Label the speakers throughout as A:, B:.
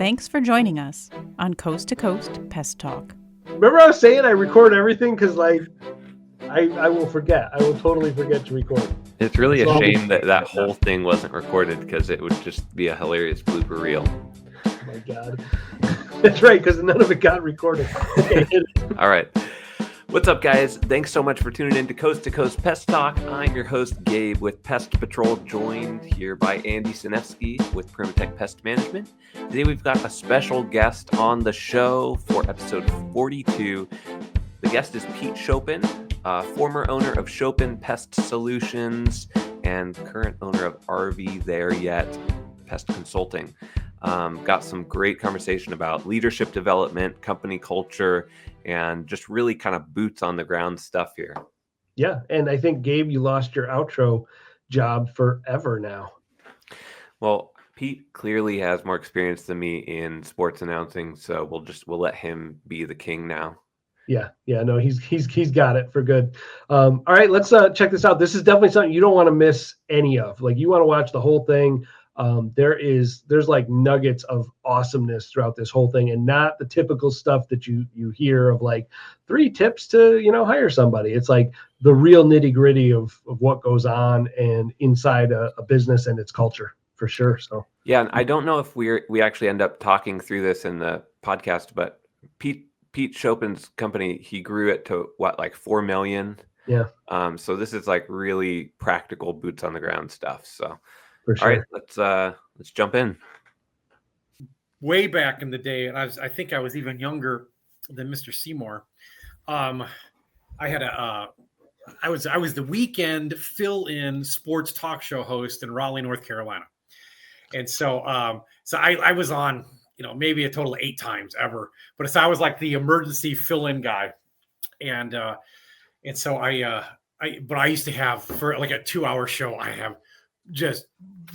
A: Thanks for joining us on Coast to Coast Pest Talk.
B: Remember I was saying I record everything because I will forget. I will totally forget to record.
C: It's really a shame that whole thing wasn't recorded because it would just be a hilarious blooper reel.
B: Oh my God. That's right, because none of it got recorded.
C: All right. What's up, guys? Thanks so much for tuning in to Coast Pest Talk. I'm your host, Gabe, with Pest Patrol, joined here by Andy Sinevsky with Primatech Pest Management. Today, we've got a special guest on the show for episode 42. The guest is Pete Schopen, former owner of Schopen Pest Solutions and current owner of RV There Yet Pest Consulting. Got some great conversation about leadership development, company culture, and just really kind of boots on the ground stuff here.
B: Yeah, and I think, Gabe, you lost your outro job forever now.
C: Well, Pete clearly has more experience than me in sports announcing, so we'll let him be the king now.
B: Yeah, no, he's got it for good. All right, let's check this out. This is definitely something you don't want to miss any of. Like, you want to watch the whole thing. There's like nuggets of awesomeness throughout this whole thing, and not the typical stuff that you hear of like 3 tips to hire somebody. It's like the real nitty gritty of what goes on and inside a business and its culture, for sure. So
C: yeah, and I don't know if we actually end up talking through this in the podcast, but Pete Schopen's company, he grew it to like 4 million.
B: Yeah.
C: So this is like really practical boots on the ground stuff. So
B: for sure.
C: All right, let's jump in.
D: Way back in the day, and I think I was even younger than Mr. Seymour. I was the weekend fill-in sports talk show host in Raleigh, North Carolina, and so I was on maybe a total of 8 times ever. But so I was like the emergency fill-in guy, and so I used to have, for like a 2-hour show, I have just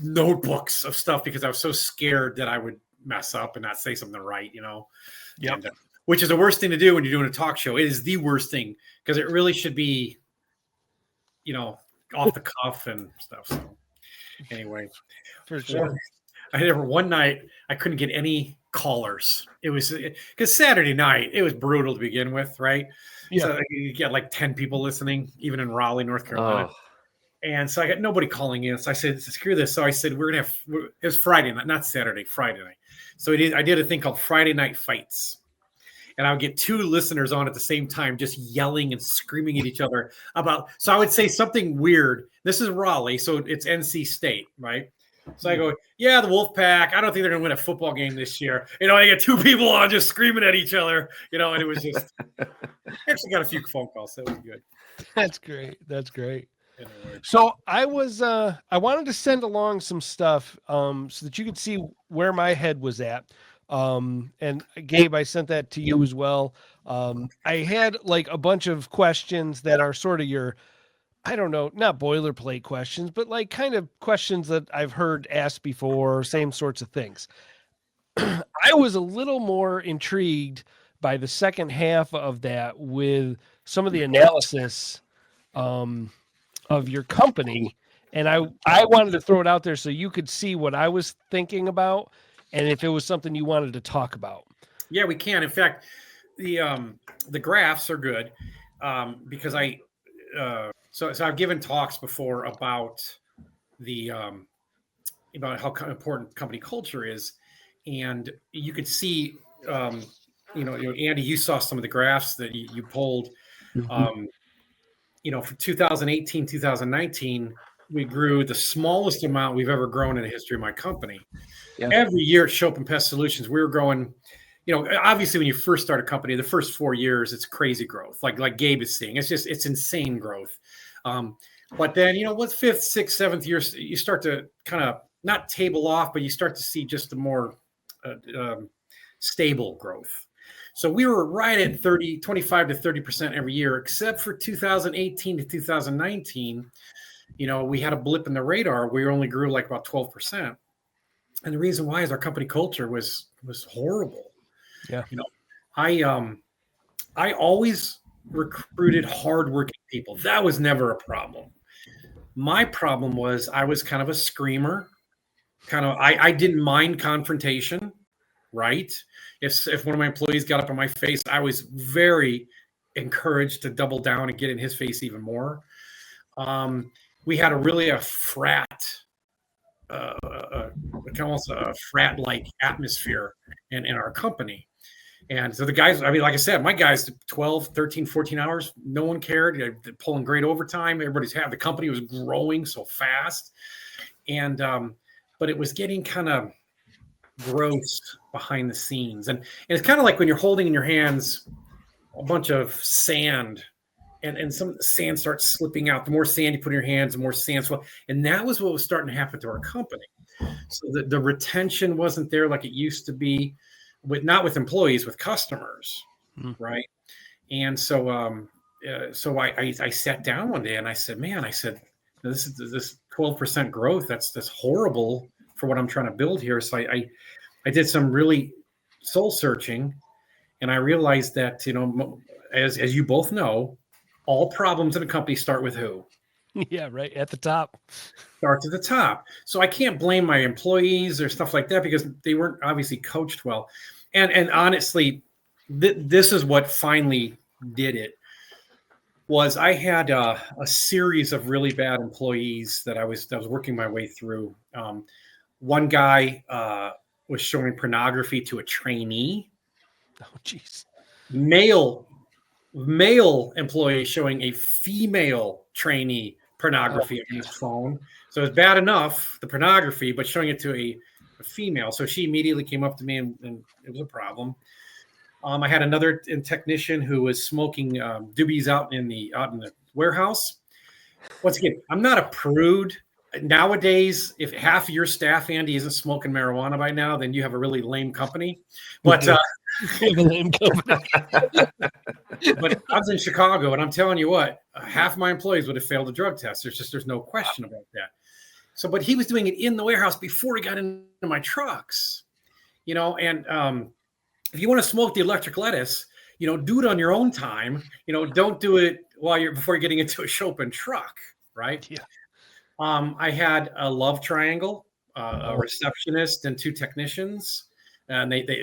D: notebooks of stuff because I was so scared that I would mess up and not say something right,
B: Yep.
D: And, which is the worst thing to do when you're doing a talk show. It is the worst thing because it really should be, off the cuff and stuff. So anyway,
B: for sure.
D: I remember one night I couldn't get any callers. It was because Saturday night, it was brutal to begin with, right?
B: Yeah.
D: So you get like 10 people listening, even in Raleigh, North Carolina.
C: Oh.
D: And so I got nobody calling in. So I said, screw this. So I said, it was Friday night, not Saturday, Friday night. So I did a thing called Friday Night Fights. And I would get 2 listeners on at the same time, just yelling and screaming at each other about. So I would say something weird. This is Raleigh, so it's NC State, right? So I go, yeah, the Wolfpack. I don't think they're going to win a football game this year. I get 2 people on just screaming at each other, and it was just. I actually got a few phone calls. So it was good.
E: That's great.
D: Anyway.
E: So I wanted to send along some stuff so that you could see where my head was at. And Gabe, I sent that to you as well. I had like a bunch of questions that are sort of your, I don't know, not boilerplate questions, but like kind of questions that I've heard asked before, same sorts of things. I was a little more intrigued by the second half of that with some of the analysis of your company. And I wanted to throw it out there so you could see what I was thinking about and if it was something you wanted to talk about.
D: Yeah, we can. In fact, the graphs are good because so I've given talks before about about how important company culture is, and you could see Andy, you saw some of the graphs that you pulled. For 2018, 2019, we grew the smallest amount we've ever grown in the history of my company. Yeah. Every year at Schopen Pest Solutions, we were growing, obviously when you first start a company, the first 4 years, it's crazy growth. Like Gabe is seeing, it's insane growth. But then, with 5th, 6th, 7th year, you start to kind of not table off, but you start to see just the more stable growth. So we were right at 25 to 30% every year, except for 2018 to 2019. We had a blip in the radar. We only grew like about 12%. And the reason why is our company culture was horrible.
E: Yeah.
D: I always recruited hardworking people. That was never a problem. My problem was I was kind of a screamer. I didn't mind confrontation. right? If one of my employees got up in my face, I was very encouraged to double down and get in his face even more. We had a frat, almost a frat-like atmosphere in our company. And so the guys, I mean, like I said, my guys, 12, 13, 14 hours, no one cared. They're pulling great overtime. The company was growing so fast. And, but it was getting kind of gross behind the scenes. And it's kind of like when you're holding in your hands a bunch of sand and some of the sand starts slipping out. The more sand you put in your hands, the more sand. And that was what was starting to happen to our company. So the retention wasn't there like it used to be, not with employees, with customers, right? And so I sat down one day and I said, man, this is this 12% growth. That's horrible for what I'm trying to build here. So I did some really soul searching, and I realized that, as you both know, all problems in a company start with who?
E: Yeah, right at the top.
D: Starts at the top. So I can't blame my employees or stuff like that because they weren't obviously coached well. And honestly, this is what finally did it. Was I had a series of really bad employees that I was working my way through. One guy was showing pornography to a trainee.
E: Oh, geez.
D: Male employee showing a female trainee pornography on his phone. So it's bad enough, the pornography, but showing it to a female. So she immediately came up to me and it was a problem. I had another technician who was smoking doobies out in the warehouse. Once again, I'm not a prude. Nowadays, if half of your staff, Andy, isn't smoking marijuana by now, then you have a really lame company. But
E: A lame company.
D: but I was in Chicago, and I'm telling you what, half my employees would have failed a drug test. There's no question about that. So, but he was doing it in the warehouse before he got into my trucks, and if you want to smoke the electric lettuce, do it on your own time. Don't do it before you're getting into a Schopen truck, right?
E: Yeah.
D: I had a love triangle, a receptionist and two technicians, and it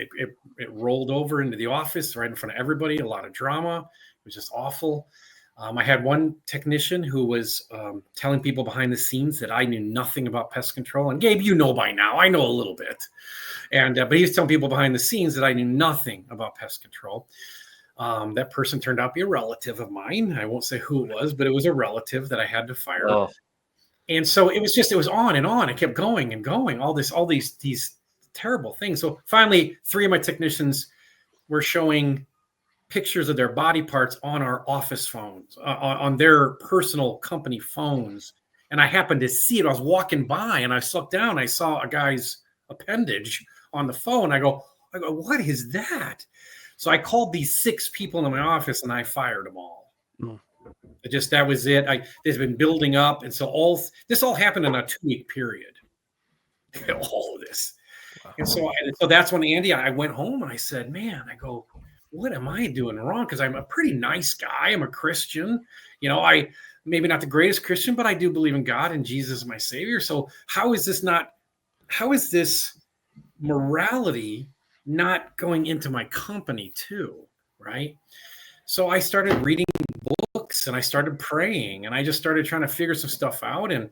D: rolled over into the office right in front of everybody. A lot of drama. It was just awful. I had one technician who was telling people behind the scenes that I knew nothing about pest control. And Gabe, by now, I know a little bit. And but he was telling people behind the scenes that I knew nothing about pest control. That person turned out to be a relative of mine. I won't say who it was, but it was a relative that I had to fire.
C: Oh.
D: And so it was on and on. It kept going and going. All these terrible things. So finally, 3 of my technicians were showing pictures of their body parts on our office phones, on their personal company phones. And I happened to see it. I was walking by and I looked down. I saw a guy's appendage on the phone. I go, what is that? So I called these 6 people in my office and I fired them all. That was it. It's been building up. And so this all happened in a 2-week period. All of this. Wow. And so that's when, Andy, I went home and I said, man, what am I doing wrong? Because I'm a pretty nice guy. I'm a Christian. I maybe not the greatest Christian, but I do believe in God and Jesus is my Savior. So how is this morality not going into my company too? Right. So I started reading books and I started praying and I just started trying to figure some stuff out. And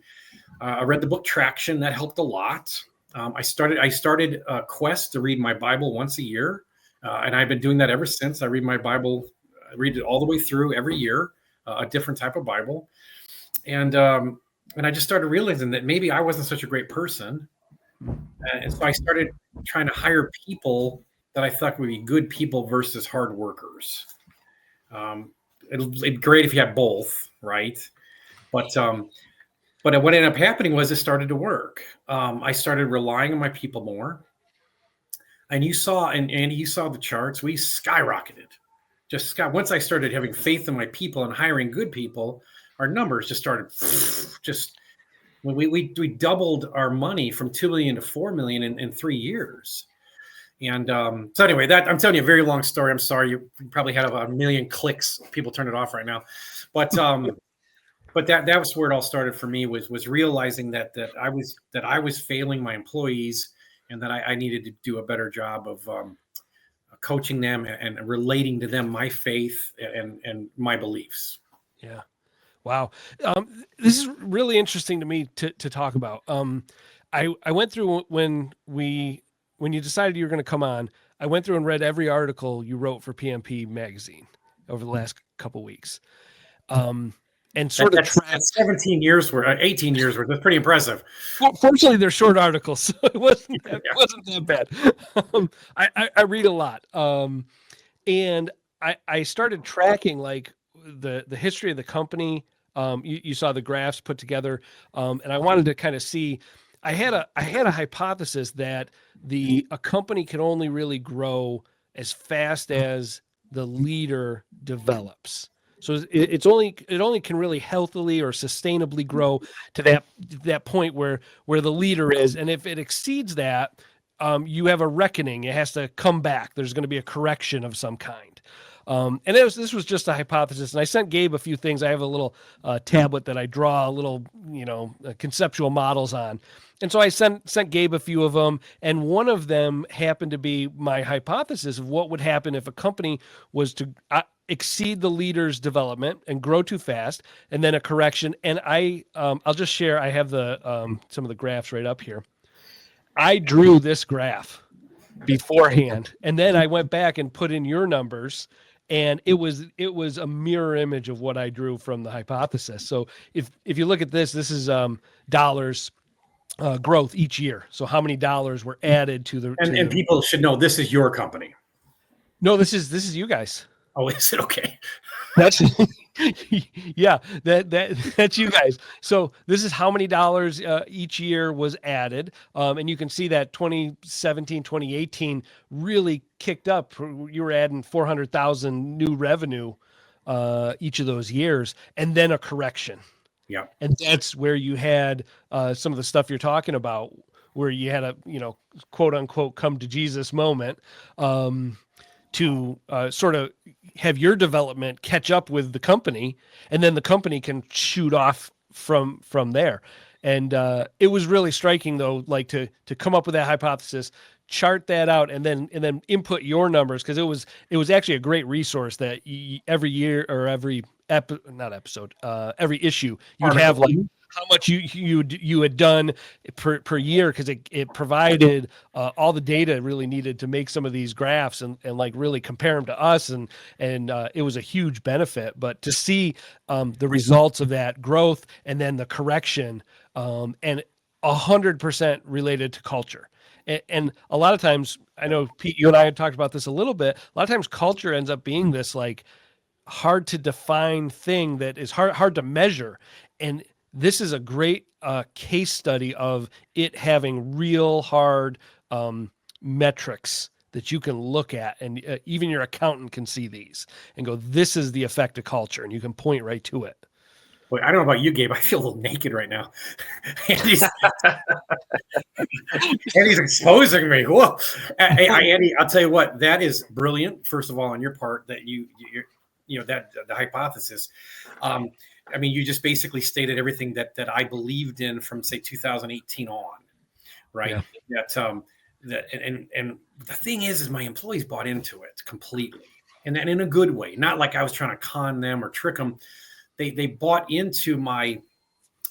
D: I read the book Traction. That helped a lot. I started a quest to read my Bible once a year. And I've been doing that ever since. I read my Bible, I read it all the way through every year, a different type of Bible. And I just started realizing that maybe I wasn't such a great person. And so I started trying to hire people that I thought would be good people versus hard workers. It'd be great if you had both, right? But what ended up happening was it started to work. I started relying on my people more. And you saw, and Andy, you saw the charts. We skyrocketed. Once I started having faith in my people and hiring good people, our numbers just started. We doubled our money from $2 million to $4 million in 3 years. And so anyway, I'm telling you a very long story. I'm sorry, you probably had about 1 million clicks. People turn it off right now, but that was where it all started for me. Was realizing that I was failing my employees. and that I needed to do a better job of coaching them and relating to them my faith and my beliefs.
E: Yeah. Wow. This is really interesting to me to talk about. I went through when you decided you were going to come on, I went through and read every article you wrote for PMP magazine over the last couple weeks. And sort of
D: that's 17 years worth, 18 years worth. That's pretty impressive.
E: Well, fortunately, they're short articles, so it wasn't that bad. I read a lot, and I started tracking like the history of the company. You saw the graphs put together, and I wanted to kind of see. I had a hypothesis that a company can only really grow as fast as the leader develops. So it only can really healthily or sustainably grow to that point where the leader is, and if it exceeds that, you have a reckoning. It has to come back. There's going to be a correction of some kind. And this was just a hypothesis, and I sent Gabe a few things. I have a little tablet that I draw little conceptual models on, and so I sent Gabe a few of them, and one of them happened to be my hypothesis of what would happen if a company was to exceed the leader's development and grow too fast, and then a correction. And I'll just share. I have some of the graphs right up here. I drew this graph beforehand, and then I went back and put in your numbers, and it was a mirror image of what I drew from the hypothesis. So if you look at this is dollars growth each year. So how many dollars were added to the
D: and people should know this is your company.
E: No, this is you guys.
D: Oh, is it? Okay.
E: That's yeah, that's you guys. So this is how many dollars each year was added. And you can see that 2017, 2018 really kicked up. You were adding 400,000 new revenue each of those years, and then a correction.
D: Yeah.
E: And that's where you had some of the stuff you're talking about, where you had a, quote unquote, come to Jesus moment. To sort of have your development catch up with the company, and then the company can shoot off from there. And it was really striking, though, like to come up with that hypothesis, chart that out, and then input your numbers, because it was actually a great resource that every year or every issue you'd have like how much you had done per year, because it provided all the data really needed to make some of these graphs and like really compare them to us, and it was a huge benefit. But to see the results of that growth and then the correction, and 100% related to culture. And a lot of times, I know Pete, you and I had talked about this a little bit. A lot of times culture ends up being this like hard to define thing that is hard to measure. And this is a great case study of it having real hard metrics that you can look at, and even your accountant can see these and go, this is the effect of culture, and you can point right to it.
D: Boy, I don't know about you, Gabe. I feel a little naked right now. Andy's exposing me. Whoa. Hey, Andy, I'll tell you what, that is brilliant, first of all, on your part, that that the hypothesis. I mean, you just basically stated everything that I believed in from, say, 2018 on, right? Yeah. And the thing is my employees bought into it completely, and in a good way. Not like I was trying to con them or trick them. They bought into my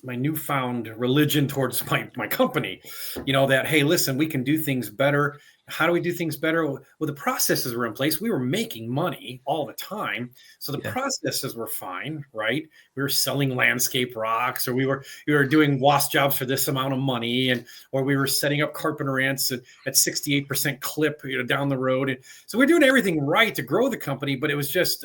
D: newfound religion towards my company. That, hey, listen, we can do things better. How do we do things better? Well, the processes were in place. We were making money all the time. So the processes were fine, right? We were selling landscape rocks, or we were doing wasp jobs for this amount of money, or we were setting up carpenter ants at 68% clip, down the road. And so we're doing everything right to grow the company, but it was just,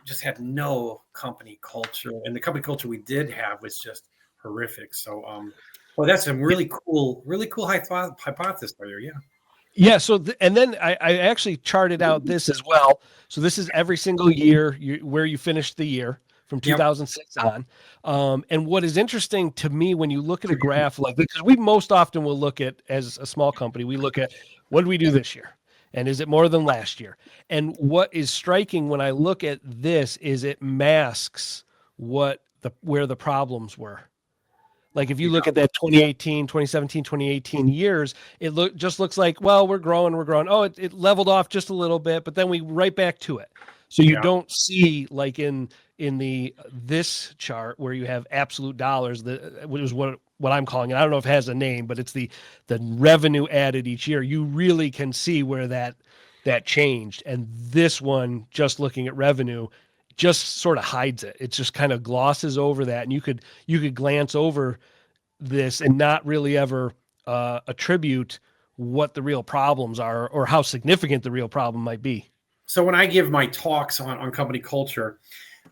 D: just had no company culture. And the company culture we did have was just horrific. So, well, that's some really cool hypothesis there. Yeah. Yeah.
E: So, and then I actually charted out this as well. So this is every single year where you finished the year from 2006 on. And what is interesting to me when you look at a graph like this, because we most often will look at, as a small company, we look at what did we do this year? And is it more than last year? And what is striking when I look at this is it masks where the problems were. Like if you look at that 2018, 2017, 2018 years, it just looks like, well, we're growing. Oh, it leveled off just a little bit, but then we right back to it. So you don't see like in this chart where you have absolute dollars, which is what I'm calling it. I don't know if it has a name, but it's the revenue added each year. You really can see where that changed. And this one, just looking at revenue, just sort of hides it. It just kind of glosses over that. And you could glance over this and not really ever attribute what the real problems are or how significant the real problem might be.
D: So when I give my talks on company culture,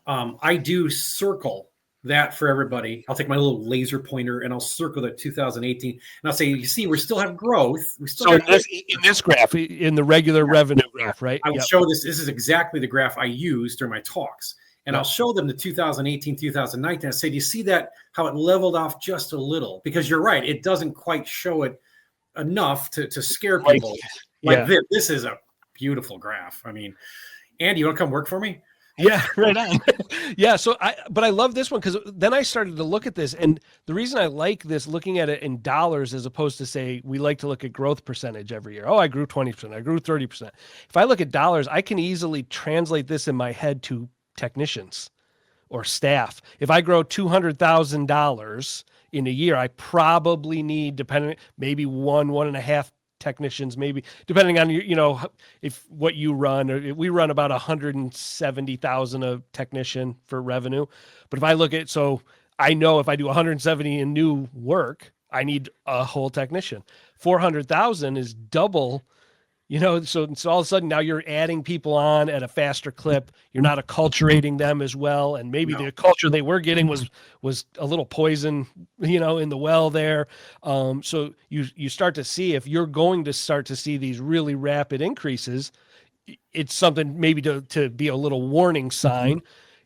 D: I do circle that for everybody. I'll take my little laser pointer and I'll circle that 2018, and I'll say, you see, we still have growth. We still
E: in this graph, in the regular revenue graph, right?
D: I will show this. This is exactly the graph I use during my talks. And I'll show them the 2018, 2019. I say, do you see that, how it leveled off just a little? Because you're right. It doesn't quite show it enough to scare people. This is a beautiful graph. I mean, Andy, you want to come work for me?
E: Yeah, right on. Yeah. So but I love this one because then I started to look at this. And the reason I like this, looking at it in dollars, as opposed to say, we like to look at growth percentage every year. Oh, I grew 20%. I grew 30%. If I look at dollars, I can easily translate this in my head to technicians or staff. If I grow $200,000 in a year, I probably need, depending, maybe 1.5 technicians, maybe depending on if what you run, or we run about 170,000 a technician for revenue. But if I look at, so I know if I do 170 in new work, I need a whole technician. 400,000 is double. So all of a sudden now you're adding people on at a faster clip. You're not acculturating them as well. And maybe the culture they were getting was a little poison, in the well there. So you start to see, if you're going to start to see these really rapid increases, it's something maybe to be a little warning sign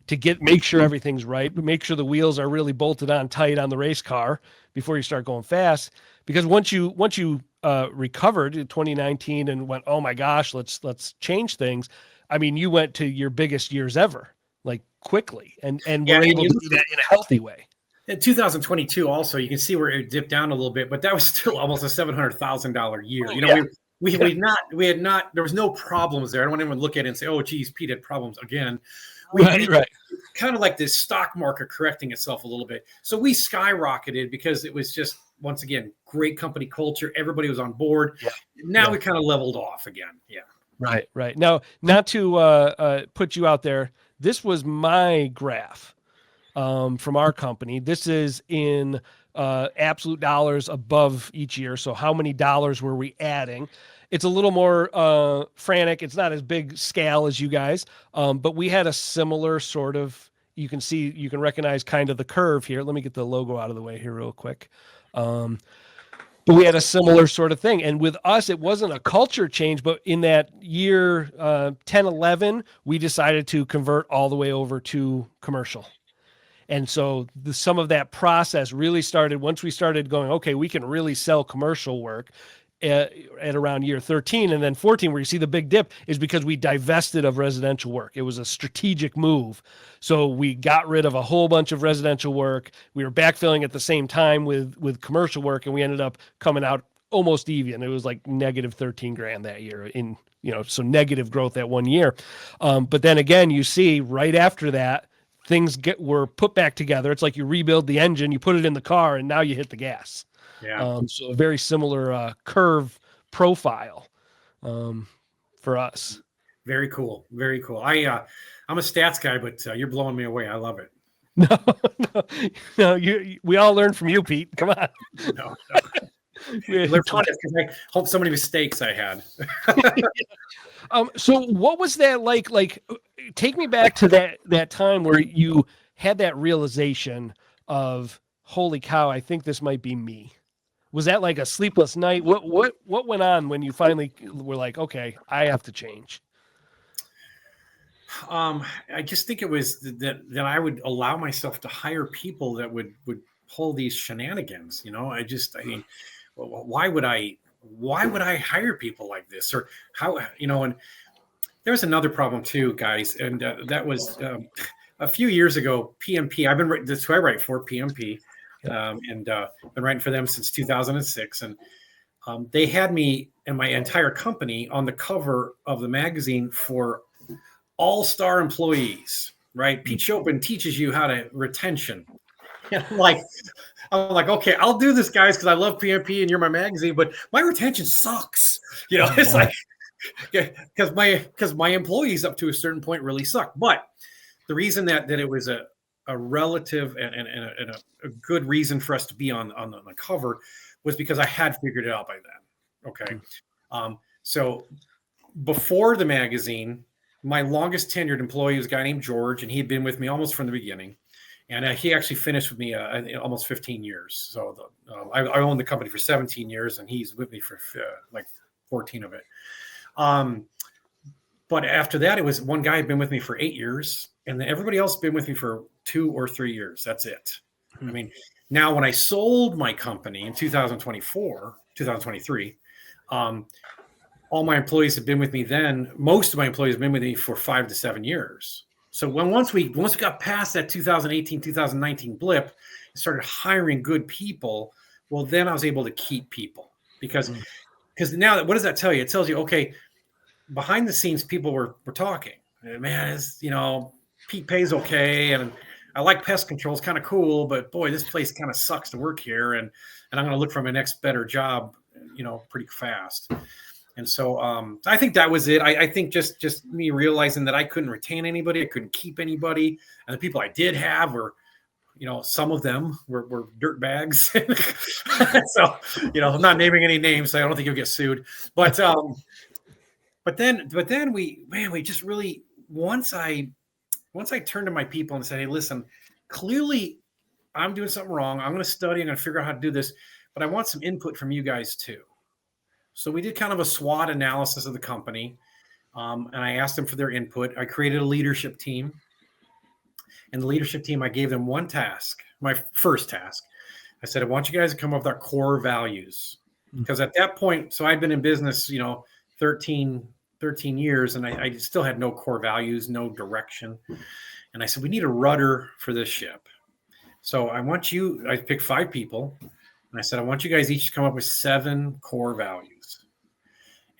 E: to make sure everything's right, but make sure the wheels are really bolted on tight on the race car before you start going fast. Because once you recovered in 2019 and went, oh my gosh, let's change things. I mean, you went to your biggest years ever, like quickly, and were able to do that in a healthy way.
D: In 2022, also, you can see where it dipped down a little bit, but that was still almost a $700,000 year. We had not, there was no problems there. I don't want anyone to look at it and say, oh, geez, Pete had problems again. Right. Kind of like this stock market correcting itself a little bit. So we skyrocketed because it was just, once again, great company culture. Everybody was on board. Yeah. Now we kind of leveled off again. Yeah.
E: Right. Now, not to put you out there, this was my graph from our company. This is in absolute dollars above each year. So how many dollars were we adding? It's a little more frantic. It's not as big scale as you guys, but we had a similar sort of, you can recognize kind of the curve here. Let me get the logo out of the way here real quick. But we had a similar sort of thing. And with us, it wasn't a culture change, but in that year 10, 11, we decided to convert all the way over to commercial. And so some of that process really started once we started going, okay, we can really sell commercial work at around year 13. And then 14, where you see the big dip, is because we divested of residential work. It was a strategic move. So we got rid of a whole bunch of residential work. We were backfilling at the same time with commercial work, and we ended up coming out almost even. It was like negative 13 grand that year so negative growth that 1 year. But then again, you see right after that, things were put back together. It's like you rebuild the engine, you put it in the car, and now you hit the gas. Yeah. So a very similar curve profile for us.
D: Very cool. Very cool. I'm a stats guy, but you're blowing me away. I love it.
E: No, we all learn from you, Pete. Come on.
D: No. I hope so many mistakes I had.
E: So what was that like? Like, take me back to that time where you had that realization of, holy cow, I think this might be me. Was that like a sleepless night? What went on when you finally were like, okay, I have to change?
D: I just think it was that I would allow myself to hire people that would pull these shenanigans. Why would I hire people like this? Or how, and there's another problem too, guys. And that was a few years ago, PMP, that's who I write for, PMP. and been writing for them since 2006. And they had me and my entire company on the cover of the magazine for all-star employees, right? Pete Schopen teaches you how to retention. And I'm like, okay, I'll do this, guys, because I love PMP and you're my magazine, but my retention sucks. It's like, because my employees up to a certain point really suck. But the reason that it was a relative and a good reason for us to be on the cover was because I had figured it out by then. Okay. So before the magazine, my longest tenured employee was a guy named George, and he had been with me almost from the beginning. And he actually finished with me almost 15 years. So I owned the company for 17 years, and he's with me for like 14 of it. But after that, it was one guy had been with me for 8 years, and then everybody else had been with me for 2 or 3 years. That's it. I mean, now when I sold my company in 2023, all my employees have been with me then. Most of my employees have been with me for 5 to 7 years. So once we got past that 2018, 2019 blip, and started hiring good people, well, then I was able to keep people because now what does that tell you? It tells you, okay, behind the scenes, people were talking. Man, Pete pays okay, and I like pest control. It's kind of cool, but boy, this place kind of sucks to work here, and I'm going to look for my next better job, pretty fast. And so I think that was it. I think just me realizing that I couldn't retain anybody, I couldn't keep anybody, and the people I did have were, some of them were dirt bags. So I'm not naming any names, so I don't think you'll get sued. But then we just really once I turned to my people and said, hey, listen, clearly I'm doing something wrong. I'm going to study. I'm going to figure out how to do this, but I want some input from you guys too. So we did kind of a SWOT analysis of the company, and I asked them for their input. I created a leadership team, and the leadership team, I gave them one task, my first task. I said, I want you guys to come up with our core values, because at that point, so I'd been in business, 13 years, and I still had no core values, no direction. And I said, we need a rudder for this ship. So I picked 5 people, and I said, I want you guys each to come up with 7 core values.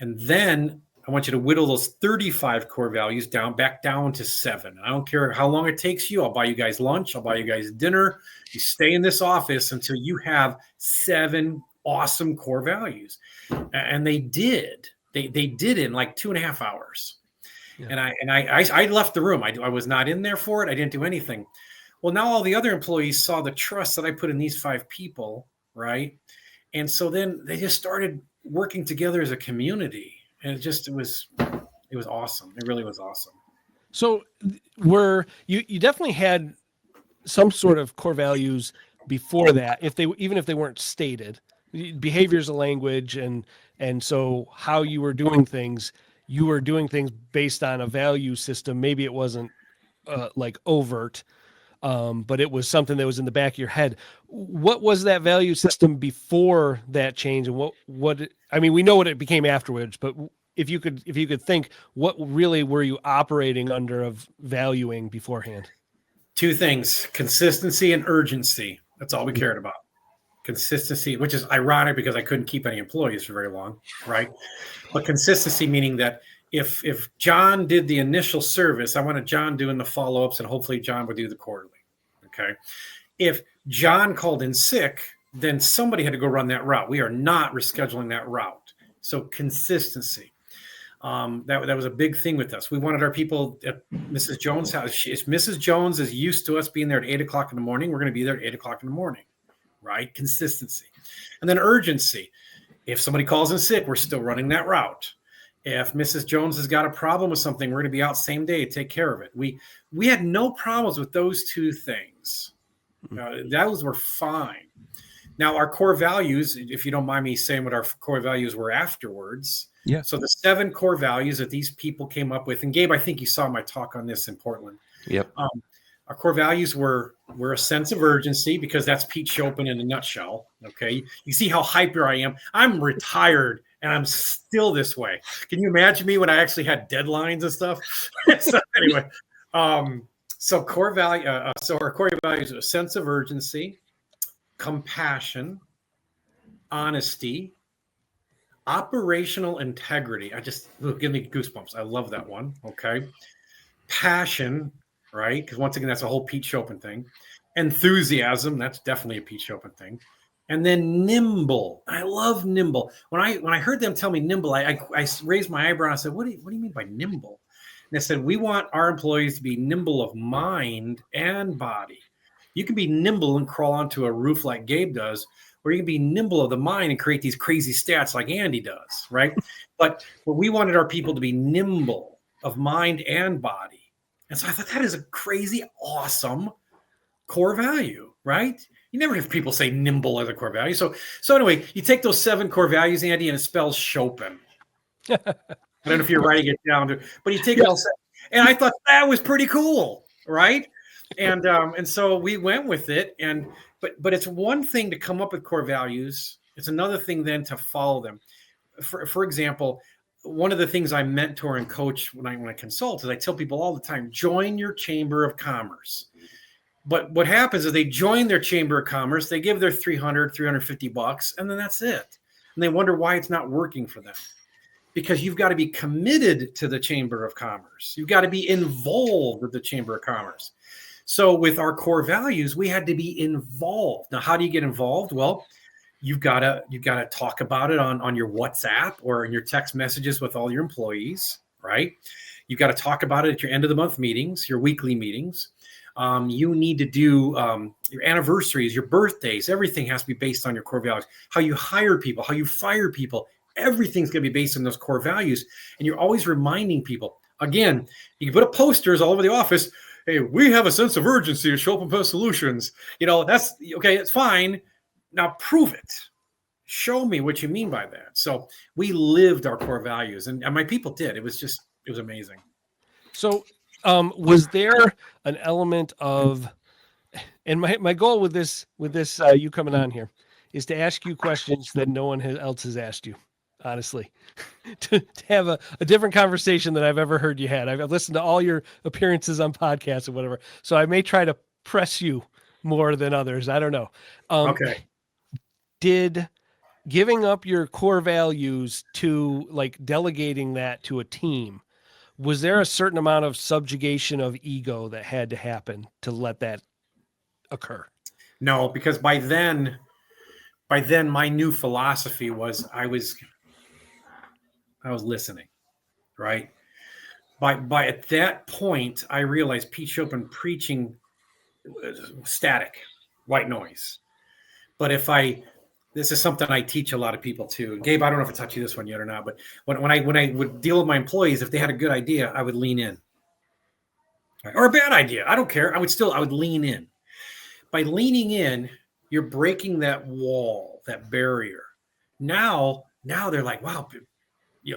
D: And then I want you to whittle those 35 core values back down to 7. I don't care how long it takes you. I'll buy you guys lunch. I'll buy you guys dinner. You stay in this office until you have 7 awesome core values. And they did. They did it in like 2.5 hours. Yeah. And I left the room. I was not in there for it. I didn't do anything. Well, now all the other employees saw the trust that I put in these 5 people, right? And so then they just started working together as a community, and it was awesome. It really was awesome.
E: So you definitely had some sort of core values before that, even if they weren't stated. Behavior is a language, and so how you were doing things based on a value system. Maybe it wasn't like overt, but it was something that was in the back of your head. What was that value system before that change, and we know what it became afterwards, but if you could think, what really were you operating under of valuing beforehand?
D: 2 things: consistency and urgency. That's all we cared about. Consistency, which is ironic because I couldn't keep any employees for very long, right? But consistency meaning that if John did the initial service, I wanted John doing the follow-ups, and hopefully John would do the quarterly. Okay. If John called in sick, then somebody had to go run that route. We are not rescheduling that route. So consistency. That was a big thing with us. We wanted our people at Mrs. Jones' house. If Mrs. Jones is used to us being there at 8 o'clock in the morning, we're going to be there at 8 o'clock in the morning, right? Consistency. And then urgency. If somebody calls in sick, we're still running that route. If Mrs. Jones has got a problem with something, we're going to be out same day to take care of it. We had no problems with those 2 things. Those were fine. Now, our core values, if you don't mind me saying what our core values were afterwards. Yeah. So the 7 core values that these people came up with, and Gabe, I think you saw my talk on this in Portland.
C: Yep.
D: Our core values were a sense of urgency, because that's Pete Schopen in a nutshell. Okay. You see how hyper I am. I'm retired and I'm still this way. Can you imagine me when I actually had deadlines and stuff? So anyway, so core value. So our core values are a sense of urgency, compassion, honesty, operational integrity. Give me goosebumps. I love that one. Okay. Passion, right? Because once again, that's a whole Pete Schopen thing. Enthusiasm, that's definitely a Pete Schopen thing. And then nimble. I love nimble. When I heard them tell me nimble, I raised my eyebrow and I said, what do you mean by nimble? And they said, we want our employees to be nimble of mind and body. You can be nimble and crawl onto a roof like Gabe does, or you can be nimble of the mind and create these crazy stats like Andy does, right? But we wanted our people to be nimble of mind and body. And so I thought that is a crazy, awesome core value, right? You never hear people say nimble as a core value. So anyway, you take those 7 core values, Andy, and it spells Schopen. I don't know if you're writing it down, but you take it all 7. And I thought that was pretty cool, right? And so we went with it. But it's one thing to come up with core values. It's another thing then to follow them. For example, one of the things I mentor and coach when I consult is I tell people all the time, join your chamber of commerce. But what happens is they join their chamber of commerce, they give their $350, and then that's it. And they wonder why it's not working for them. Because you've got to be committed to the chamber of commerce. You've got to be involved with the chamber of commerce. So with our core values, we had to be involved. Now, how do you get involved? Well, you've got to talk about it on your WhatsApp or in your text messages with all your employees, right? You've got to talk about it at your end of the month meetings, your weekly meetings. You need to do your anniversaries, your birthdays. Everything has to be based on your core values. How you hire people, how you fire people. Everything's going to be based on those core values. And you're always reminding people. Again, you can put up posters all over the office. Hey, we have a sense of urgency at Schopen Pest Solutions. That's okay. It's fine. Now prove it. Show me what you mean by that. So we lived our core values, and my people did. It was amazing.
E: So was there an element of, and my goal with this you coming on here is to ask you questions that no one else has asked you, honestly, to have a different conversation than I've ever heard you had. I've listened to all your appearances on podcasts or whatever, so I may try to press you more than others. I don't know.
D: Okay.
E: Did giving up your core values to like delegating that to a team, was there a certain amount of subjugation of ego that had to happen to let that occur? No,
D: because by then my new philosophy was I was listening, right? By at that point, I realized Pete Schopen preaching static, white noise. But this is something I teach a lot of people too. Gabe, I don't know if I taught you this one yet or not, but when I would deal with my employees, if they had a good idea, I would lean in. Right? Or a bad idea, I don't care. I would lean in. By leaning in, you're breaking that wall, that barrier. Now they're like, wow,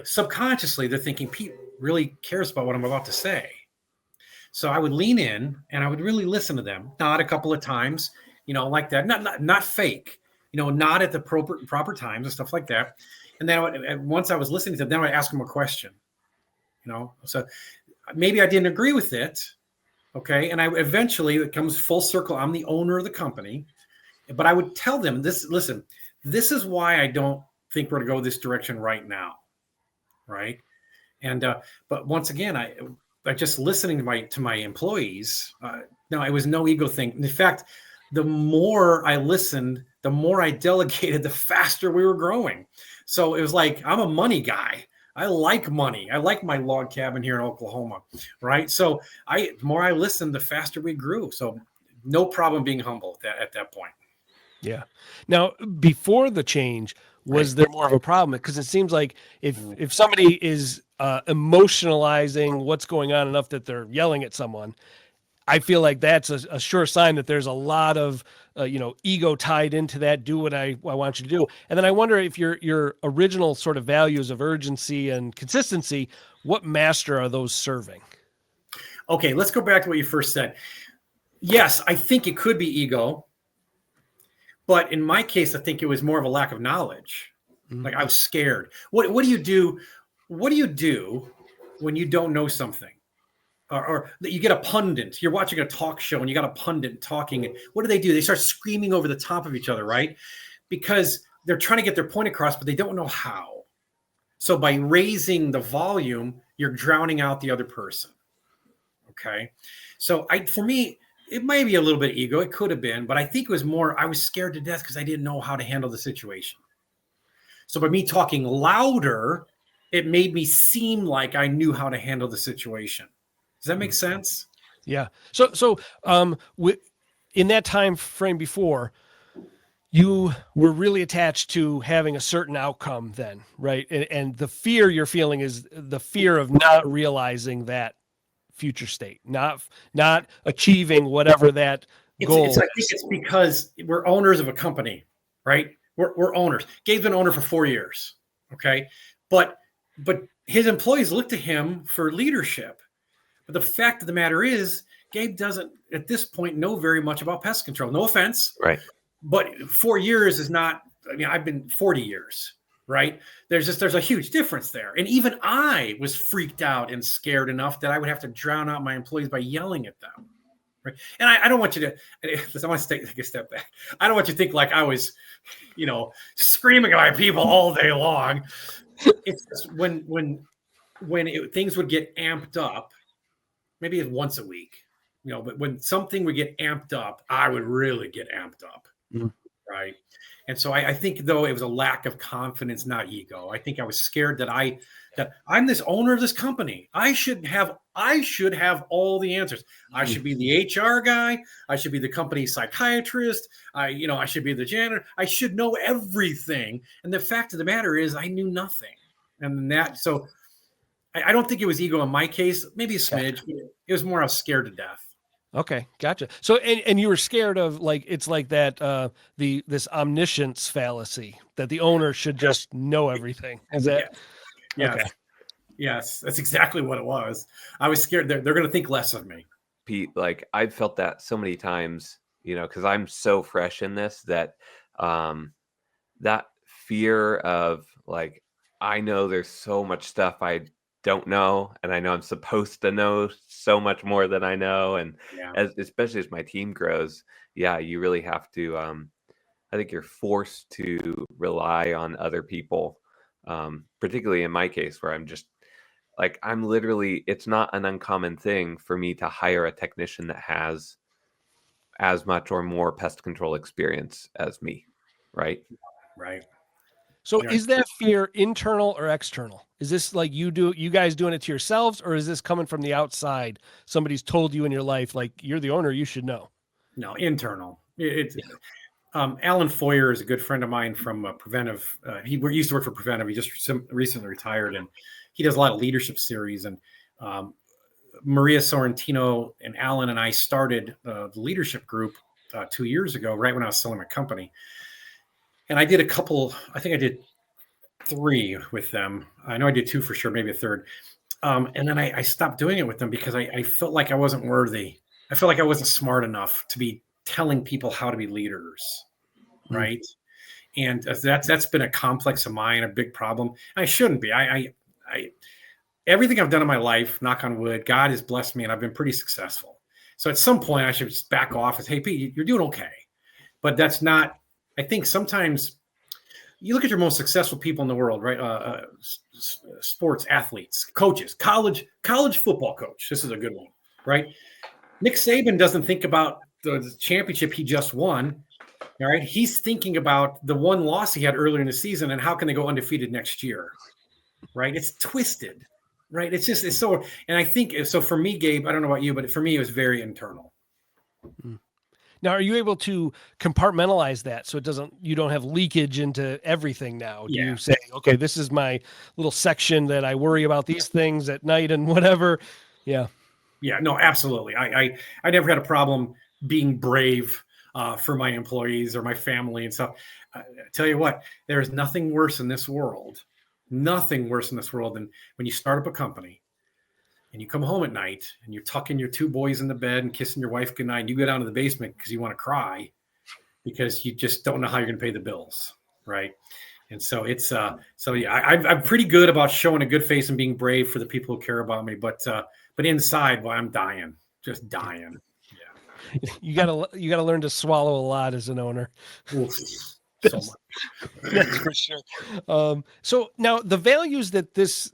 D: subconsciously they're thinking Pete really cares about what I'm about to say. So I would lean in and I would really listen to them, nod a couple of times, like that, not fake. Not at the proper times and stuff like that. And then once I was listening to them, then I ask them a question, so maybe I didn't agree with it. Okay. And eventually it comes full circle. I'm the owner of the company, but I would tell them listen, this is why I don't think we're going to go this direction right now. Right. And, but once again, I just listening to my employees, no, it was no ego thing. In fact, the more I listened, the more I delegated, the faster we were growing. So it was like, I'm a money guy. I like money. I like my log cabin here in Oklahoma, right? So the more I listened, the faster we grew. So no problem being humble at that point. Yeah. Now, before the change, was there more of a problem? Because it seems like if somebody is emotionalizing what's going on enough that they're yelling at someone, I feel like that's a sure sign that there's a lot of, ego tied into that. Do what I want you to do. And then I wonder if your original sort of values of urgency and consistency, what master are those serving? Okay, let's go back to what you first said. Yes, I think it could be ego. But in my case, I think it was more of a lack of knowledge. Mm-hmm. Like I was scared. What do you do? What do you do when you don't know something? or that you get a pundit. You're watching a talk show and you got a pundit talking. And what do? They start screaming over the top of each other, right? Because they're trying to get their point across, but they don't know how. So by raising the volume, you're drowning out the other person. Okay. So for me, it might be a little bit ego. It could have been, but I think it was more, I was scared to death because I didn't know how to handle the situation. So by me talking louder, it made me seem like I knew how to handle the situation. Does that make sense?
E: Yeah. So in that time frame before, you were really attached to having a certain outcome then, right? And the fear you're feeling is the fear of not realizing that future state, not achieving whatever that goal is.
D: I think it's because we're owners of a company, right? We're owners. Gabe's been owner for 4 years, okay? But his employees look to him for leadership. But the fact of the matter is, Gabe doesn't, at this point, know very much about pest control. No offense.
C: Right.
D: But 4 years is not, I mean, I've been 40 years, right? There's a huge difference there. And even I was freaked out and scared enough that I would have to drown out my employees by yelling at them. Right. And I don't want you to, I want to take a step back. I don't want you to think like I was, screaming at my people all day long. It's just when things would get amped up, maybe once a week, but when something would get amped up, I would really get amped up. Mm. Right. And so I think, though, it was a lack of confidence, not ego. I think I was scared that I'm this owner of this company. I should have all the answers. I should be the HR guy. I should be the company psychiatrist. I should be the janitor. I should know everything. And the fact of the matter is I knew nothing. And so I don't think it was ego in my case, maybe a smidge. But it was more I was scared to death.
E: Okay, gotcha. So, and you were scared of it's like that this omniscience fallacy that the owner should just know everything. Is that?
D: Yes.
E: Okay.
D: Yes, that's exactly what it was. I was scared they're going to think less of me.
C: Pete, I've felt that so many times, because I'm so fresh in this that that fear of I know there's so much stuff I don't know, and I know I'm supposed to know so much more than I know, and especially as my team grows, you really have to. I think you're forced to rely on other people, particularly in my case where I'm just I'm literally. It's not an uncommon thing for me to hire a technician that has as much or more pest control experience as me, right?
D: Right.
E: So is that fear internal or external? Is this you guys doing it to yourselves, or is this coming from the outside? Somebody's told you in your life, you're the owner, you should know.
D: No, internal. Alan Foyer is a good friend of mine from Preventive. He used to work for Preventive. He just recently retired, and he does a lot of leadership series. And Maria Sorrentino and Alan and I started the leadership group 2 years ago, right when I was selling my company. And I did I think I did 3 with them. I know I did 2 for sure, maybe a third. And then I stopped doing it with them because I felt like I wasn't worthy. I felt like I wasn't smart enough to be telling people how to be leaders. Right. And that's been a complex of mine, a big problem. I shouldn't be. I everything I've done in my life, knock on wood, God has blessed me and I've been pretty successful. So at some point I should just back off and say, hey, Pete, you're doing okay. But that's not. I think sometimes you look at your most successful people in the world, right? Sports athletes, coaches, college football coach. This is a good one, right? Nick Saban doesn't think about the championship he just won. All right. He's thinking about the one loss he had earlier in the season and how can they go undefeated next year? Right. It's twisted, right? It's so, and I think so for me, Gabe, I don't know about you, but for me, it was very internal.
E: Now, are you able to compartmentalize that so you don't have leakage into everything now? Do you say, okay, this is my little section that I worry about these things at night and whatever? Yeah.
D: Yeah, no, absolutely. I never had a problem being brave for my employees or my family and stuff. I tell you what, there is nothing worse in this world than when you start up a company and you come home at night and you're tucking your 2 boys in the bed and kissing your wife goodnight, and you go down to the basement because you want to cry because you just don't know how you're going to pay the bills, right? And so it's I'm pretty good about showing a good face and being brave for the people who care about me. But inside, well, I'm dying, just dying.
E: You gotta learn to swallow a lot as an owner.
D: Oof, so much.
E: That's for sure. So now the values that this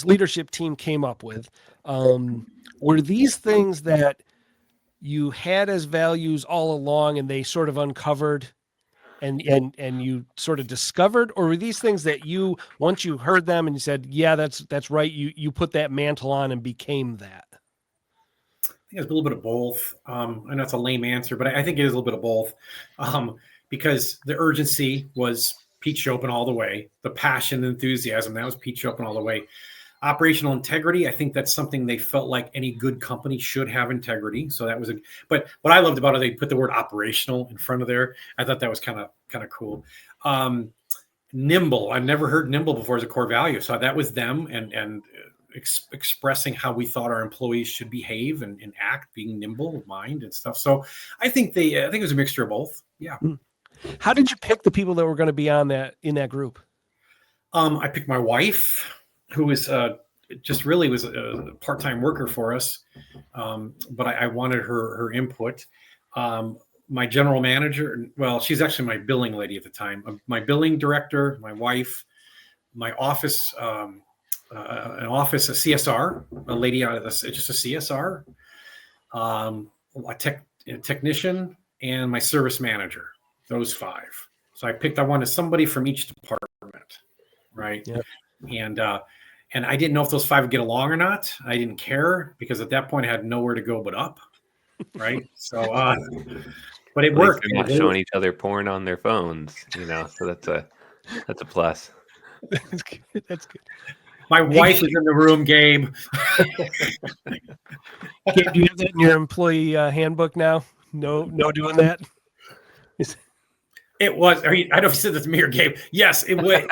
E: leadership team came up with, were these things that you had as values all along and they sort of uncovered and you sort of discovered, or were these things that you, once you heard them and you said, yeah, that's right, you put that mantle on and became that?
D: I think it's a little bit of both. I know it's a lame answer, but I think it is a little bit of both. Because the urgency was Pete Schopen all the way. The passion, the enthusiasm, that was Pete Schopen all the way. Operational integrity, I think that's something they felt like any good company should have integrity. So that was but what I loved about it, they put the word operational in front of there. I thought that was kind of cool. Nimble. I've never heard nimble before as a core value. So that was them and expressing how we thought our employees should behave and act, being nimble of mind and stuff. So I think it was a mixture of both. Yeah.
E: How did you pick the people that were going to be in that group?
D: I picked my wife, who was just really was a part-time worker for us. But I wanted her input. My general manager, well, she's actually my billing lady at the time. My billing director, my wife, my office, a CSR, a lady out of this, just a CSR, a technician, and my service manager. Those 5. So I wanted somebody from each department, right? Yep. And I didn't know if those 5 would get along or not. I didn't care because at that point I had nowhere to go but up, right? So, but it worked.
C: They're not showing each other porn on their phones, so that's a plus.
E: That's good. That's good.
D: My wife is in the room, Gabe.
E: Gabe, do you have that in your employee handbook now? No doing that.
D: It was. I don't know if you said this to me or Gabe. Yes, it went.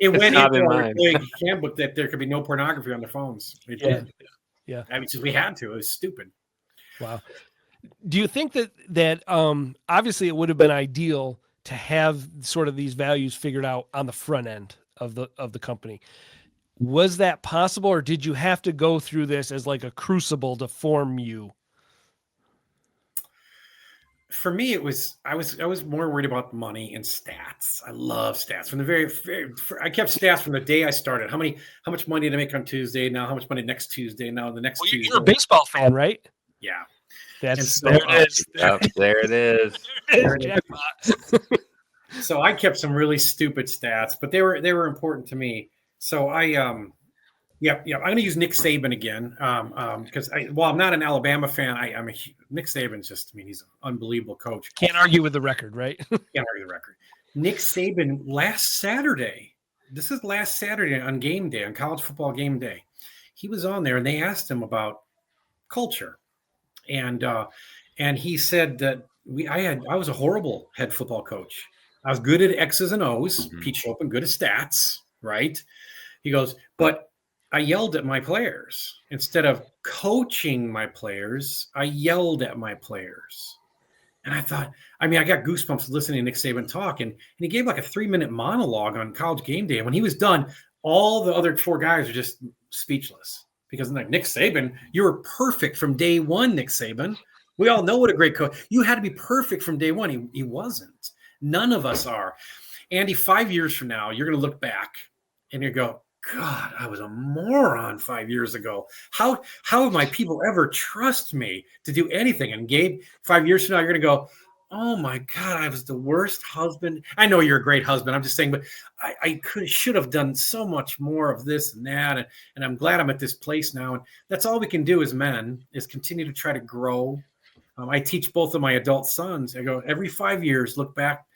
D: It went into our employee handbook that there could be no pornography on the phones. It did.
E: Yeah.
D: I mean, we had to. It was stupid.
E: Wow. Do you think that obviously it would have been ideal to have sort of these values figured out on the front end of the company? Was that possible, or did you have to go through this as like a crucible to form you?
D: For me, I was more worried about money and stats. I love stats from the very I kept stats from the day I started. How much money did I make on Tuesday? Now how much money next Tuesday? Now the next Tuesday.
E: You're a baseball fan, right?
D: Yeah.
E: There it is.
C: There it is.
D: So I kept some really stupid stats, but they were important to me. So I'm going to use Nick Saban again because while I'm not an Alabama fan, Nick Saban's he's an unbelievable coach.
E: Can't argue with the record, right?
D: Can't argue the record. Nick Saban last Saturday on game day, on college football game day, he was on there and they asked him about culture, and he said that I was a horrible head football coach. I was good at X's and O's. Mm-hmm. Pete Schopen, good at stats, right? He goes, but I yelled at my players. Instead of coaching my players, I yelled at my players. And I thought, I got goosebumps listening to Nick Saban talk. And he gave like a 3-minute monologue on college game day. And when he was done, all the other 4 guys are just speechless. Because like, Nick Saban, you were perfect from day one, Nick Saban. We all know what a great coach. You had to be perfect from day one. He wasn't. None of us are. Andy, 5 years from now, you're going to look back and you go, God, I was a moron 5 years ago. How have my people ever trust me to do anything? And Gabe, 5 years from now, you're going to go, oh my God, I was the worst husband. I know you're a great husband. I'm just saying, but I should have done so much more of this and that. And I'm glad I'm at this place now. And that's all we can do as men is continue to try to grow. I teach both of my adult sons. I go, every 5 years, look back.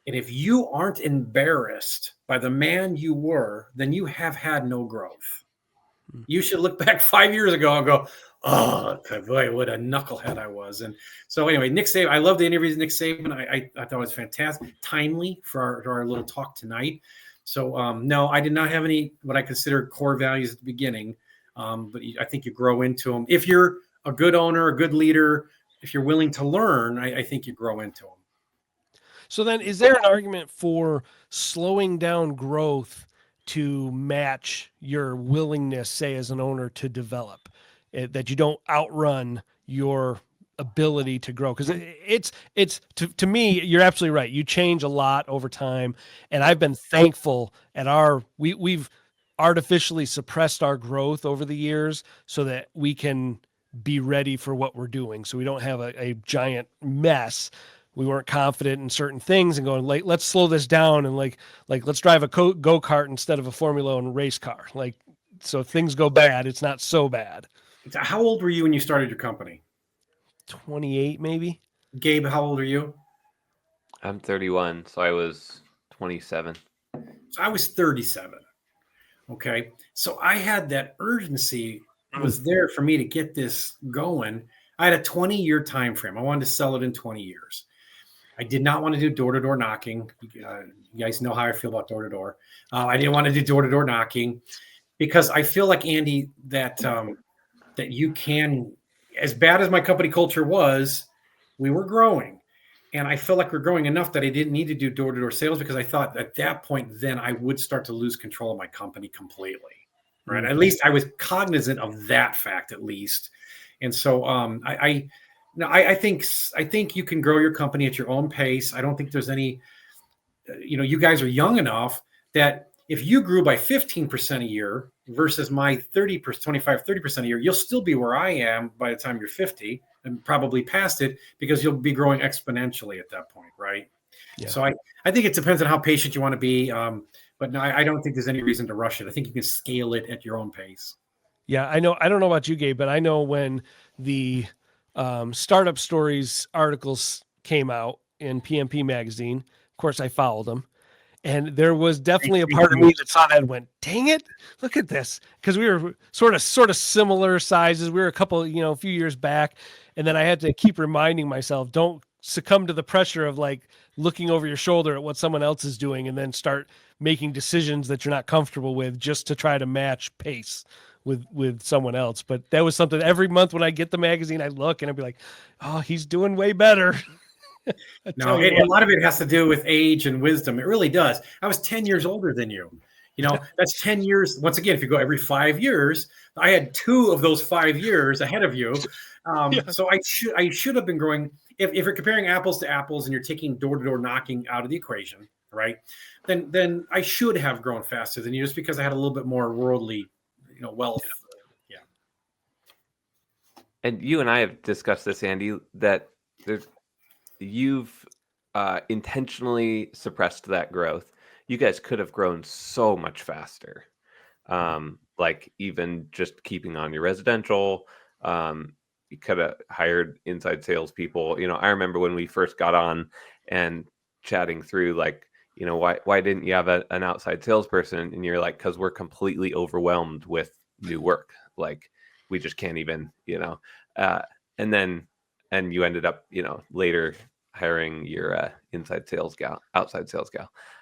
D: And if you aren't embarrassed by the man you were, then you have had no growth. You should look back 5 years ago and go, oh, boy, what a knucklehead I was. And so anyway, Nick Saban, I love the interviews with Nick Saban. I thought it was fantastic, timely for our little talk tonight. So no, I did not have any what I consider core values at the beginning, but I think you grow into them. If you're a good owner, a good leader, if you're willing to learn, I think you grow into them.
E: So then is there an argument for slowing down growth to match your willingness, say, as an owner to develop, that you don't outrun your ability to grow? Because it's to me, you're absolutely right. You change a lot over time, and I've been thankful at we've artificially suppressed our growth over the years so that we can be ready for what we're doing, so we don't have a giant mess. We weren't confident in certain things and going, like, let's slow this down and like let's drive a go-kart instead of a Formula One race car. Like, so if things go bad, it's not so bad.
D: How old were you when you started your company?
E: 28, maybe.
D: Gabe, how old are you?
C: I'm 31, so I was 27.
D: So I was 37. Okay. So I had that urgency was there for me to get this going. I had a 20-year time frame. I wanted to sell it in 20 years. I did not want to do door-to-door knocking. You guys know how I feel about door-to-door. I didn't want to do door-to-door knocking because I feel like, Andy, that that you can, as bad as my company culture was, we were growing. And I felt like we're growing enough that I didn't need to do door-to-door sales because I thought at that point, then I would start to lose control of my company completely. Right. Mm-hmm. At least I was cognizant of that fact, at least. And so I think you can grow your company at your own pace. I don't think there's any, you guys are young enough that if you grew by 15% a year versus my 30% a year, you'll still be where I am by the time you're 50 and probably past it because you'll be growing exponentially at that point. Right. Yeah. So I think it depends on how patient you want to be. But no, I don't think there's any reason to rush it. I think you can scale it at your own pace.
E: Yeah, I know. I don't know about you, Gabe, but I know when the Startup Stories articles came out in PMP magazine, of course, I followed them. And there was definitely a part of me that saw that and went, dang it, look at this. Because we were sort of similar sizes. We were a few years back. And then I had to keep reminding myself, don't succumb to the pressure of like looking over your shoulder at what someone else is doing and then start making decisions that you're not comfortable with just to try to match pace with someone else. But that was something every month when I get the magazine, I look and I'd be like, oh, he's doing way better.
D: No, a lot of it has to do with age and wisdom. It really does. I was 10 years older than you. That's 10 years. Once again, if you go every 5 years, I had 2 of those 5 years ahead of you. So I should have been growing. If you're comparing apples to apples and you're taking door-to-door knocking out of the equation, right? Then I should have grown faster than you just because I had a little bit more worldly, wealth. Yeah.
C: And you and I have discussed this, Andy, that you've intentionally suppressed that growth. You guys could have grown so much faster. Like even just keeping on your residential, you could have hired inside salespeople. I remember when we first got on and chatting through, like, why didn't you have an outside salesperson? And you're like, because we're completely overwhelmed with new work. Like we just can't even, and you ended up, later hiring your outside sales gal.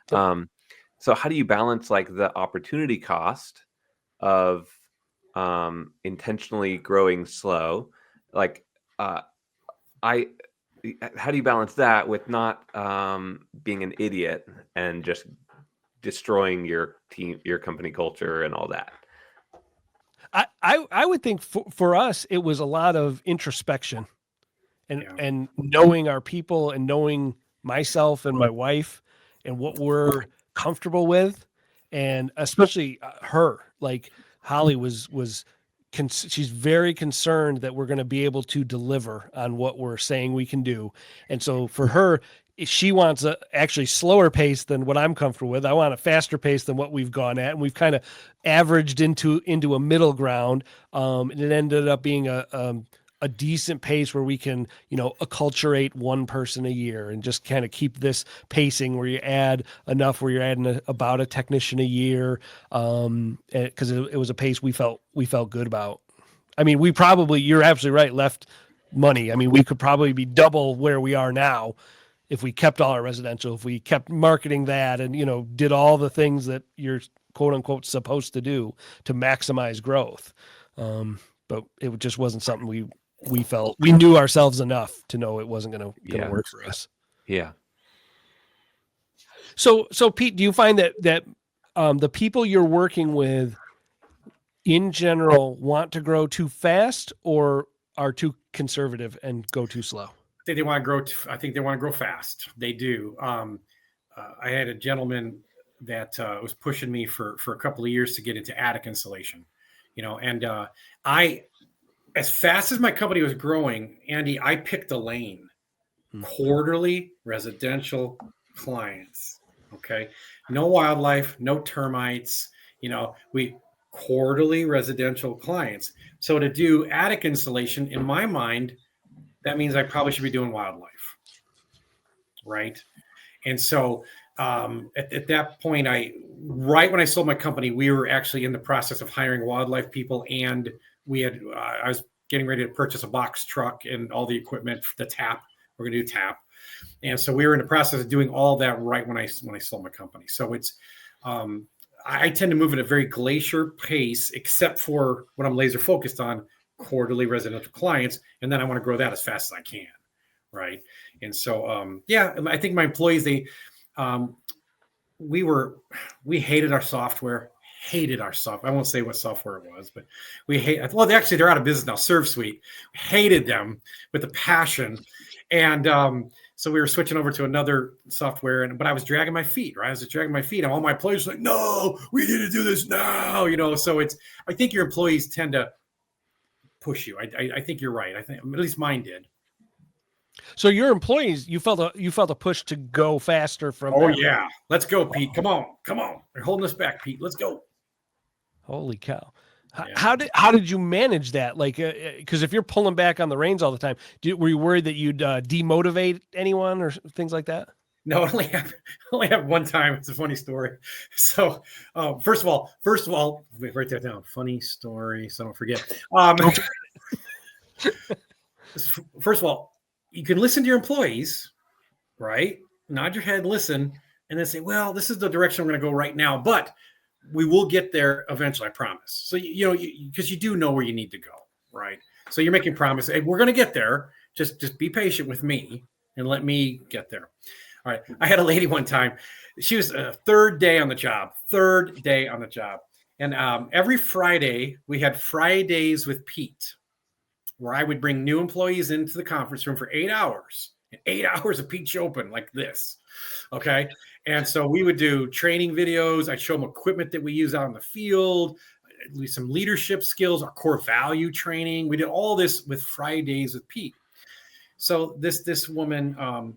C: So how do you balance like the opportunity cost of intentionally growing slow? Like how do you balance that with not being an idiot and just destroying your team, your company culture and all that?
E: I would think for us, it was a lot of introspection and knowing our people and knowing myself and my wife and what we're comfortable with. And especially her, like Holly she's very concerned that we're going to be able to deliver on what we're saying we can do. And so for her, she wants a actually slower pace than what I'm comfortable with. I want a faster pace than what we've gone at. And we've kind of averaged into a middle ground. And it ended up being a decent pace where we can, acculturate one person a year and just kind of keep this pacing where you add enough where you're adding about a technician a year. Because it was a pace we felt good about. I mean, you're absolutely right, left money. I mean, we could probably be double where we are now if we kept all our residential, if we kept marketing that and, did all the things that you're quote unquote supposed to do to maximize growth. But it just wasn't something we felt. We knew ourselves enough to know it wasn't going to work for us.
C: Yeah.
E: So Pete, do you find that the people you're working with in general want to grow too fast or are too conservative and go too slow?
D: I think they want to grow. I think they want to grow fast. They do. I had a gentleman that was pushing me for a couple of years to get into attic insulation, and as fast as my company was growing, Andy, I picked a lane. Quarterly residential clients. Okay. No wildlife, no termites, we quarterly residential clients. So to do attic insulation, in my mind, that means I probably should be doing wildlife. Right. And so at that point, right when I sold my company, we were actually in the process of hiring wildlife people, and I was getting ready to purchase a box truck and all the equipment, the tap. We're going to do tap. And so we were in the process of doing all that right when I sold my company. So it's, I tend to move at a very glacier pace, except for when I'm laser focused on quarterly residential clients. And then I want to grow that as fast as I can. Right. And so, I think my employees, we hated our software. I won't say what software it was, but they're out of business now. ServSuite, hated them with a passion. And so we were switching over to another software, but I was dragging my feet, right? I was just dragging my feet, and all my employees were like, no, we need to do this now, So I think your employees tend to push you. I think you're right. I think at least mine did.
E: So your employees, you felt a push to go faster from.
D: Oh yeah, let's go, Pete. Come on. They're holding us back, Pete. Let's go.
E: Holy cow.
D: Yeah.
E: How did you manage that? Like, because if you're pulling back on the reins all the time, were you worried that you'd demotivate anyone or things like that?
D: No, I only have one time. It's a funny story. So, first of all, write that down. Funny story, so I don't forget. First of all, you can listen to your employees, right? Nod your head, listen, and then say, "Well, this is the direction I'm going to go right now, but we will get there eventually, I promise." So, because you do know where you need to go, right? So you're making promises. Hey, we're going to get there. Just be patient with me and let me get there. All right. I had a lady one time. She was third day on the job. And every Friday, we had Fridays with Pete, where I would bring new employees into the conference room for 8 hours. And 8 hours of Pete Schopen like this. Okay. And so we would do training videos. I'd show them equipment that we use out in the field, some leadership skills, our core value training. We did all this with Fridays with Pete. So this woman,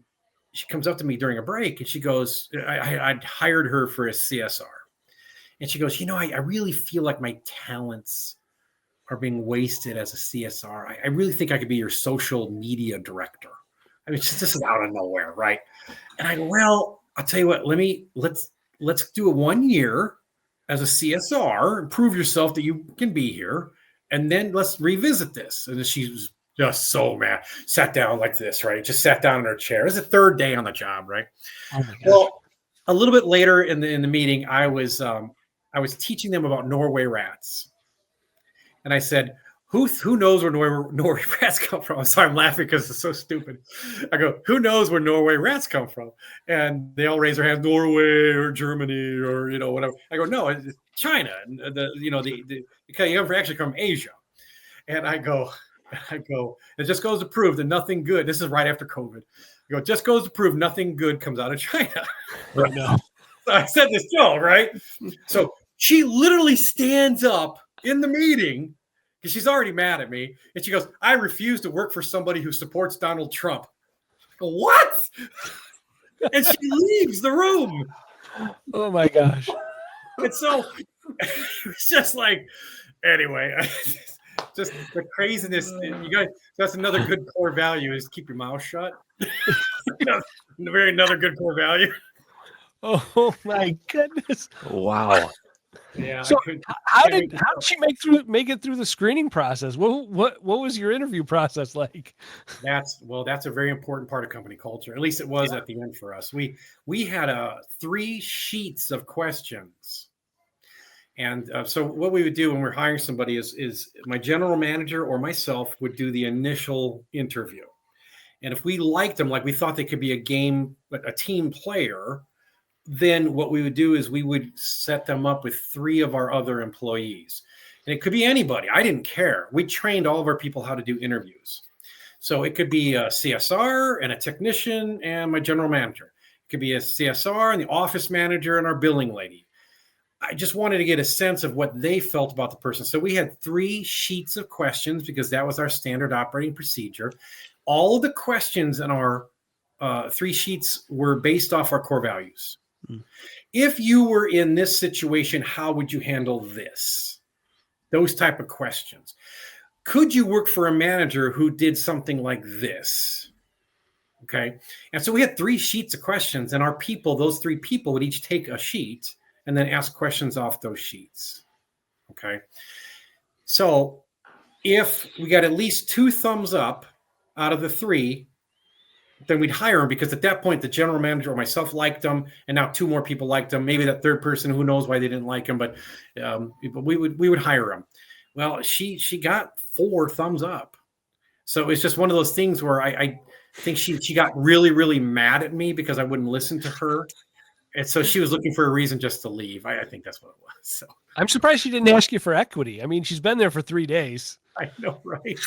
D: she comes up to me during a break and she goes, I'd hired her for a CSR. And she goes, I really feel like my talents are being wasted as a CSR. I really think I could be your social media director. I mean, this is out of nowhere, right? And I go, well, I'll tell you what, let's do it 1 year as a CSR and prove yourself that you can be here. And then let's revisit this. And she was just so mad, sat down like this, right? Just sat down in her chair. It was the third day on the job, right?
E: Oh my gosh.
D: Well, a little bit later in the meeting, I was teaching them about Norway rats. And I said, who knows where Norway rats come from? I'm sorry, I'm laughing because it's so stupid. I go, who knows where Norway rats come from? And they all raise their hands, Norway or Germany or, whatever. I go, no, it's China. And because you actually come from Asia. And I go, it just goes to prove that nothing good. This is right after COVID. I go, it just goes to prove nothing good comes out of China.
E: Right now.
D: So I said this joke, right? So she literally stands up in the meeting because she's already mad at me. And she goes, I refuse to work for somebody who supports Donald Trump. I go, what? And she leaves the room.
E: Oh my gosh.
D: And so it's just like, anyway, just the craziness. You guys, that's another good core value is keep your mouth shut. Another good core value.
E: Oh my goodness.
C: Wow.
D: Yeah.
E: So how did she make it through the screening process? What was your interview process like?
D: That's a very important part of company culture. At least it was at the end for us. We had 3 sheets of questions. And so what we would do when we're hiring somebody is my general manager or myself would do the initial interview. And if we liked them, like we thought they could be a team player, then what we would do is we would set them up with 3 of our other employees. And it could be anybody. I didn't care. We trained all of our people how to do interviews. So it could be a CSR and a technician and my general manager. It could be a CSR and the office manager and our billing lady. I just wanted to get a sense of what they felt about the person. So we had 3 sheets of questions because that was our standard operating procedure. All of the questions in our 3 sheets were based off our core values. If you were in this situation, how would you handle this? Those type of questions. Could you work for a manager who did something like this? Okay. And so we had 3 sheets of questions, and our people, those 3 people would each take a sheet and then ask questions off those sheets. Okay. So if we got at least 2 thumbs up out of the 3, then we'd hire them, because at that point, the general manager or myself liked them, and now 2 more people liked them. Maybe that 3rd person, who knows why they didn't like him, but we would hire them. Well, she got 4 thumbs up. So it's just one of those things where I think she got really, really mad at me because I wouldn't listen to her. And so she was looking for a reason just to leave. I think that's what it was. So
E: I'm surprised she didn't ask you for equity. I mean, she's been there for 3 days.
D: I know, right?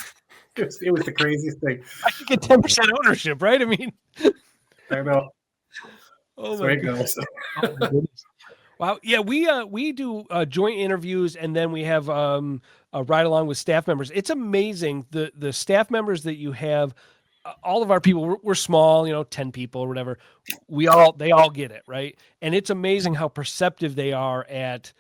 D: It was the craziest thing.
E: I could get 10% ownership, right? I mean,
D: I know.
E: oh
D: So
E: my
D: it
E: God.
D: goes.
E: Oh my goodness. Wow. Yeah, we do joint interviews, and then we have a ride along with staff members. It's amazing the staff members that you have. All of our people, we're small, 10 people or whatever. They all get it, right? And it's amazing how perceptive they are at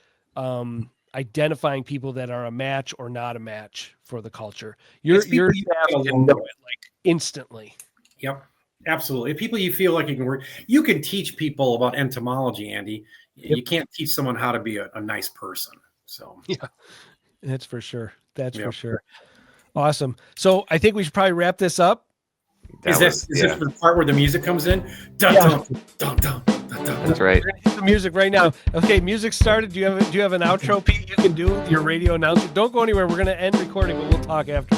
E: identifying people that are a match or not a match for the culture. Your staff can know it like instantly.
D: Yep, absolutely. People you feel like you can work. You can teach people about entomology, Andy.
E: Yep.
D: You can't teach someone how to be a nice person. So
E: yeah, that's for sure. That's for sure. Awesome. So I think we should probably wrap this up.
D: Is this the part where the music comes in? Dun, dun, dun, dun, dun, dun.
C: That's right.
E: We're gonna hit the music right now. Okay, music started. Do you have an outro, Pete? You can do your radio announcer. Don't go anywhere. We're gonna end recording, but we'll talk after.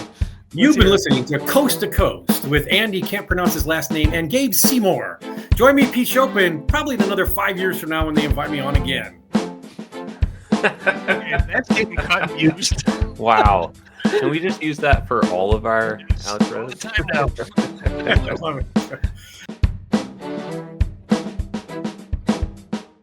D: You've been listening to Coast to Coast with Andy, can't pronounce his last name, and Gabe Seymour. Join me, Pete Schopen, probably in another 5 years from now when they invite me on again.
E: Yeah, that's getting cut and used.
C: Wow. Can we just use that for all of our outros?
E: Time now.
D: I love it.